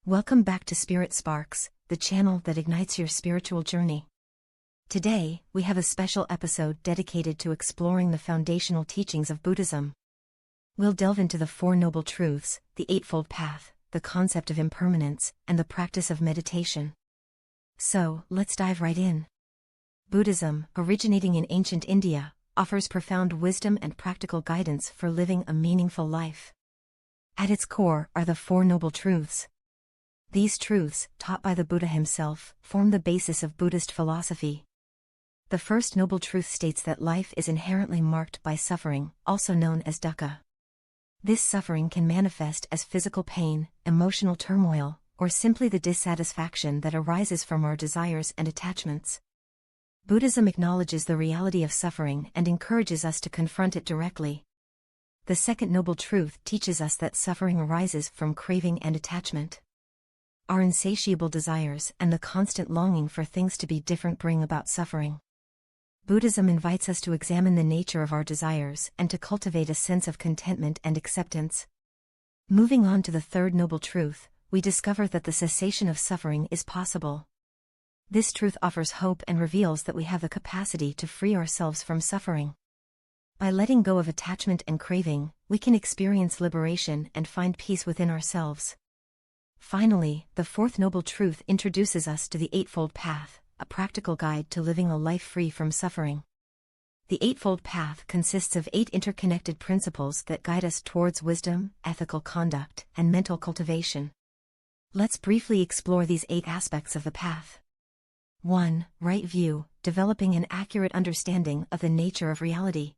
Welcome back to Spirit Sparks, the channel that ignites your spiritual journey. Today, we have a special episode dedicated to exploring the foundational teachings of Buddhism. We'll delve into the Four Noble Truths, the Eightfold Path, the concept of impermanence, and the practice of meditation. So, let's dive right in. Buddhism, originating in ancient India, offers profound wisdom and practical guidance for living a meaningful life. At its core are the Four Noble Truths. These truths, taught by the Buddha himself, form the basis of Buddhist philosophy. The first noble truth states that life is inherently marked by suffering, also known as dukkha. This suffering can manifest as physical pain, emotional turmoil, or simply the dissatisfaction that arises from our desires and attachments. Buddhism acknowledges the reality of suffering and encourages us to confront it directly. The second noble truth teaches us that suffering arises from craving and attachment. Our insatiable desires and the constant longing for things to be different bring about suffering. Buddhism invites us to examine the nature of our desires and to cultivate a sense of contentment and acceptance. Moving on to the third noble truth, we discover that the cessation of suffering is possible. This truth offers hope and reveals that we have the capacity to free ourselves from suffering. By letting go of attachment and craving, we can experience liberation and find peace within ourselves. Finally, the fourth noble truth introduces us to the Eightfold Path, a practical guide to living a life free from suffering. The Eightfold Path consists of 8 interconnected principles that guide us towards wisdom, ethical conduct, and mental cultivation. Let's briefly explore these 8 aspects of the path. 1. Right view, developing an accurate understanding of the nature of reality.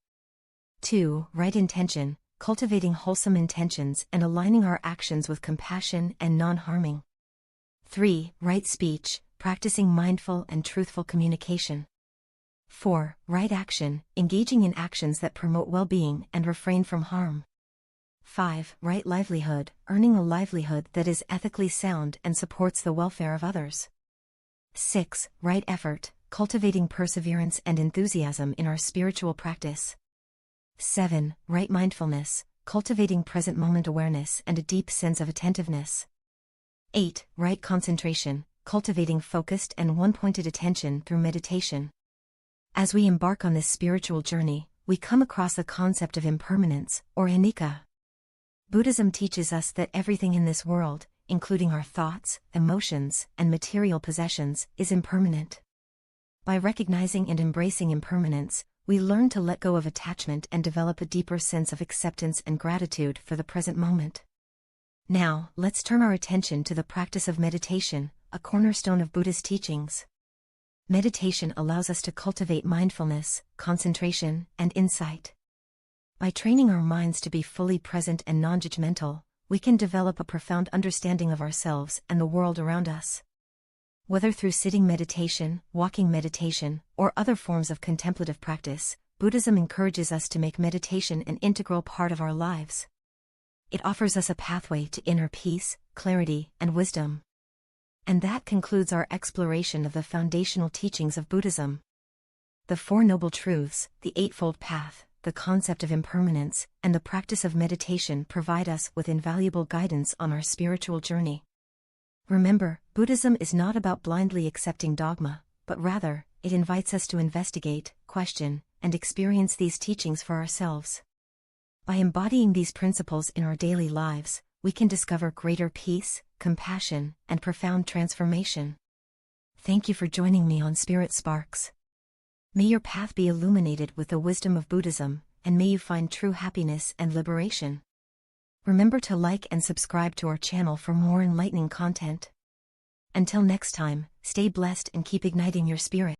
2. Right intention, cultivating wholesome intentions and aligning our actions with compassion and non-harming. 3. Right speech, practicing mindful and truthful communication. 4. Right action, engaging in actions that promote well-being and refrain from harm. 5. Right livelihood, earning a livelihood that is ethically sound and supports the welfare of others. 6. Right effort, cultivating perseverance and enthusiasm in our spiritual practice. 7. Right mindfulness, cultivating present moment awareness and a deep sense of attentiveness. 8. Right concentration, cultivating focused and one-pointed attention through meditation. As we embark on this spiritual journey, we come across the concept of impermanence, or anicca. Buddhism teaches us that everything in this world, including our thoughts, emotions, and material possessions, is impermanent. By recognizing and embracing impermanence, we learn to let go of attachment and develop a deeper sense of acceptance and gratitude for the present moment. Now, let's turn our attention to the practice of meditation, a cornerstone of Buddhist teachings. Meditation allows us to cultivate mindfulness, concentration, and insight. By training our minds to be fully present and non-judgmental, we can develop a profound understanding of ourselves and the world around us. Whether through sitting meditation, walking meditation, or other forms of contemplative practice, Buddhism encourages us to make meditation an integral part of our lives. It offers us a pathway to inner peace, clarity, and wisdom. And that concludes our exploration of the foundational teachings of Buddhism. The Four Noble Truths, the Eightfold Path, the concept of impermanence, and the practice of meditation provide us with invaluable guidance on our spiritual journey. Remember, Buddhism is not about blindly accepting dogma, but rather, it invites us to investigate, question, and experience these teachings for ourselves. By embodying these principles in our daily lives, we can discover greater peace, compassion, and profound transformation. Thank you for joining me on Spirit Sparks. May your path be illuminated with the wisdom of Buddhism, and may you find true happiness and liberation. Remember to like and subscribe to our channel for more enlightening content. Until next time, stay blessed and keep igniting your spirit.